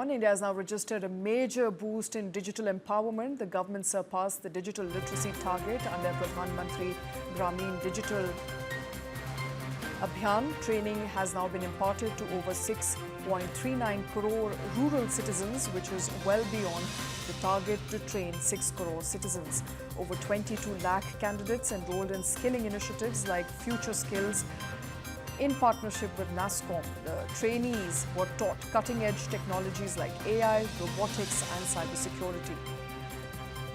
on, India has now registered a major boost in digital empowerment. The government surpassed the digital literacy target under Mantri Gramin digital Abhiyan. Training has now been imparted to over 6.39 crore rural citizens, which is well beyond the target to train 6 crore citizens. Over 22 lakh candidates enrolled in skilling initiatives like FutureSkills in partnership with NASSCOM. The trainees were taught cutting-edge technologies like AI, robotics and cybersecurity.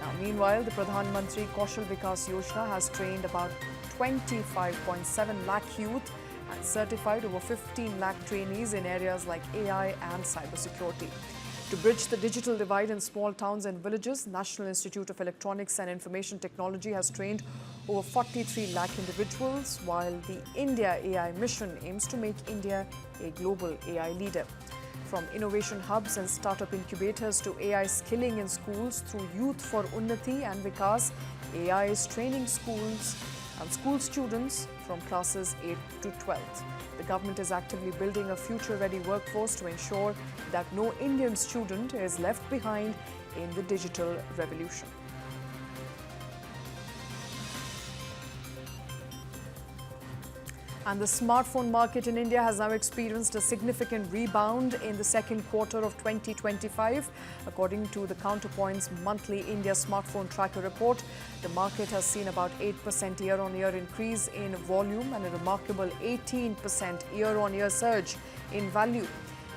Now, meanwhile, the Pradhan Mantri Kaushal Vikas Yojana has trained about 25.7 lakh youth and certified over 15 lakh trainees in areas like AI and cybersecurity. To bridge the digital divide in small towns and villages, National Institute of Electronics and Information Technology has trained over 43 lakh individuals, while the India AI mission aims to make India a global AI leader. From innovation hubs and startup incubators to AI skilling in schools through Youth for Unnati and Vikas, AI is training schools and school students from classes 8 to 12th. The government is actively building a future-ready workforce to ensure that no Indian student is left behind in the digital revolution. And the smartphone market in India has now experienced a significant rebound in the second quarter of 2025. According to the Counterpoint's monthly India Smartphone Tracker report, the market has seen about 8% year-on-year increase in volume and a remarkable 18% year-on-year surge in value.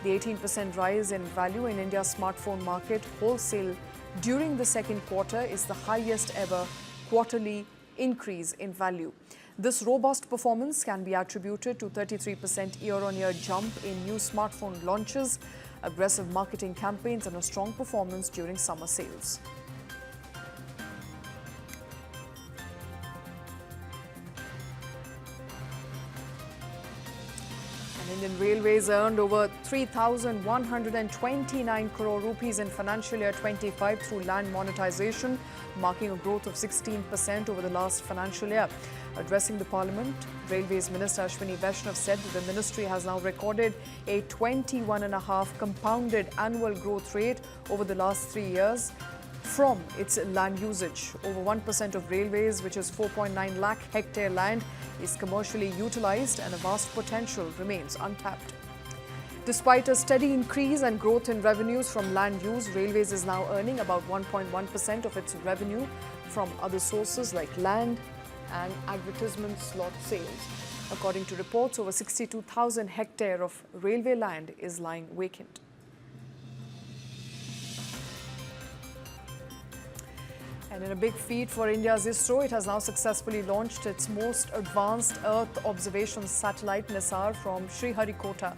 The 18% rise in value in India's smartphone market wholesale during the second quarter is the highest ever quarterly increase in value. This robust performance can be attributed to 33% year-on-year jump in new smartphone launches, aggressive marketing campaigns and a strong performance during summer sales. Indian Railways earned over 3,129 crore rupees in financial year 25 through land monetization, marking a growth of 16% over the last financial year. Addressing the Parliament, Railways Minister Ashwini Vaishnav said that the ministry has now recorded a 21.5% compounded annual growth rate over the last 3 years from its land usage. Over 1% of railways, which is 4.9 lakh hectare land, is commercially utilized and a vast potential remains untapped. Despite a steady increase and growth in revenues from land use, Railways is now earning about 1.1% of its revenue from other sources like land and advertisement slot sales. According to reports, over 62,000 hectare of railway land is lying vacant. And in a big feat for India's ISRO, it has now successfully launched its most advanced Earth observation satellite, NISAR, from Sriharikota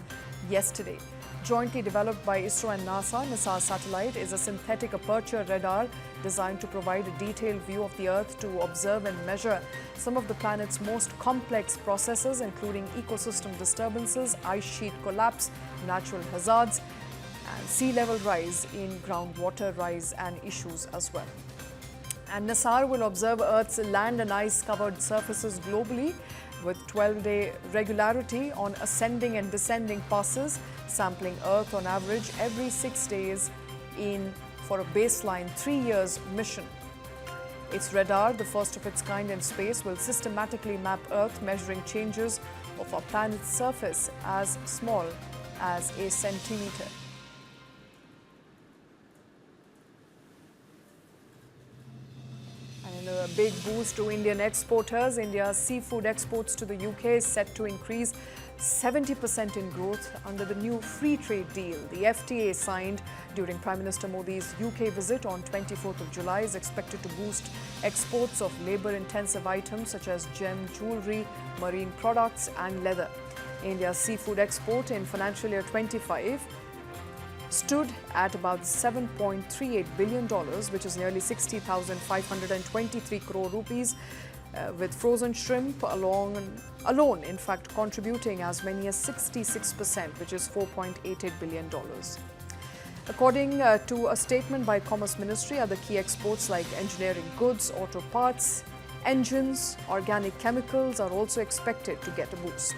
yesterday. Jointly developed by ISRO and NASA, NISAR satellite is a synthetic aperture radar designed to provide a detailed view of the Earth to observe and measure some of the planet's most complex processes, including ecosystem disturbances, ice sheet collapse, natural hazards, and sea level rise in groundwater rise and issues as well. And NISAR will observe Earth's land and ice-covered surfaces globally with 12-day regularity on ascending and descending passes, sampling Earth on average every 6 days for a baseline 3 years mission. Its radar, the first of its kind in space, will systematically map Earth, measuring changes of our planet's surface as small as a centimeter. A big boost to Indian exporters. India's seafood exports to the UK is set to increase 70% in growth under the new free trade deal. The FTA signed during Prime Minister Modi's UK visit on 24th of July is expected to boost exports of labour-intensive items such as gem jewellery, marine products and leather. India's seafood export in financial year 25 stood at about $7.38 billion, which is nearly 60,523 crore rupees, with frozen shrimp alone, in fact, contributing as many as 66%, which is $4.88 billion. According to a statement by Commerce Ministry, other key exports like engineering goods, auto parts, engines, organic chemicals are also expected to get a boost.